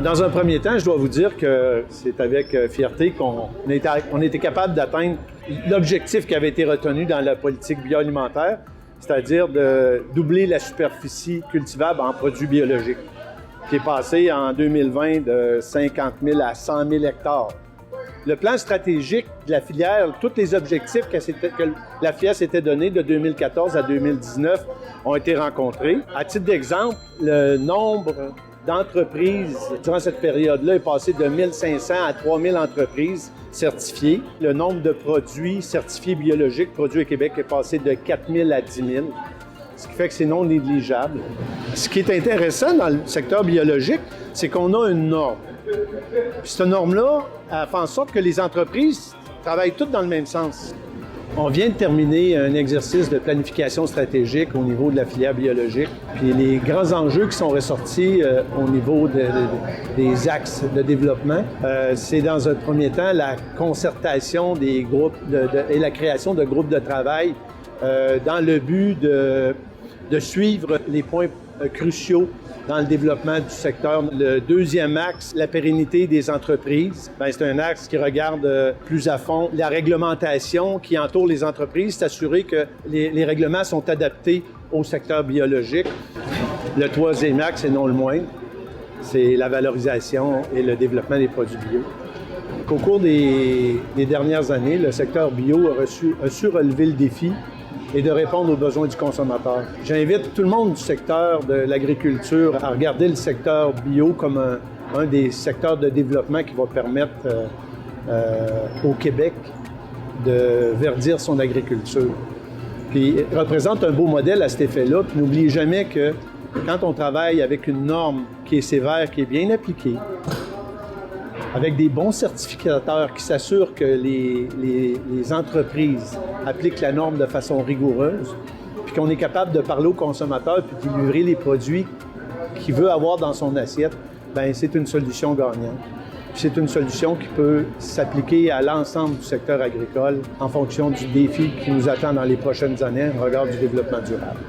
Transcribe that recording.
Dans un premier temps, je dois vous dire que c'est avec fierté qu'on était capable d'atteindre l'objectif qui avait été retenu dans la politique bioalimentaire, c'est-à-dire de doubler la superficie cultivable en produits biologiques, qui est passé en 2020 de 50 000 à 100 000 hectares. Le plan stratégique de la filière, tous les objectifs que la filière s'était donné de 2014 à 2019 ont été rencontrés. À titre d'exemple, le nombre d'entreprises durant cette période-là est passé de 1500 à 3000 entreprises certifiées. Le nombre de produits certifiés biologiques produits au Québec est passé de 4000 à 10 000, ce qui fait que c'est non négligeable. Ce qui est intéressant dans le secteur biologique, c'est qu'on a une norme. Puis cette norme-là, elle fait en sorte que les entreprises travaillent toutes dans le même sens. On vient de terminer un exercice de planification stratégique au niveau de la filière biologique. Puis les grands enjeux qui sont ressortis au niveau des axes de développement, c'est dans un premier temps la concertation des groupes et la création de groupes de travail dans le but de suivre les points cruciaux dans le développement du secteur. Le deuxième axe, la pérennité des entreprises, c'est un axe qui regarde plus à fond la réglementation qui entoure les entreprises, s'assurer que les règlements sont adaptés au secteur biologique. Le troisième axe, et non le moindre, c'est la valorisation et le développement des produits bio. Au cours des dernières années, le secteur bio a su relever le défi et de répondre aux besoins du consommateur. J'invite tout le monde du secteur de l'agriculture à regarder le secteur bio comme un des secteurs de développement qui va permettre au Québec de verdir son agriculture. Puis il représente un beau modèle à cet effet-là. Puis n'oubliez jamais que quand on travaille avec une norme qui est sévère, qui est bien appliquée, avec des bons certificateurs qui s'assurent que les entreprises appliquent la norme de façon rigoureuse, puis qu'on est capable de parler au consommateur puis de livrer les produits qu'il veut avoir dans son assiette, c'est une solution gagnante. Puis c'est une solution qui peut s'appliquer à l'ensemble du secteur agricole en fonction du défi qui nous attend dans les prochaines années en regard du développement durable.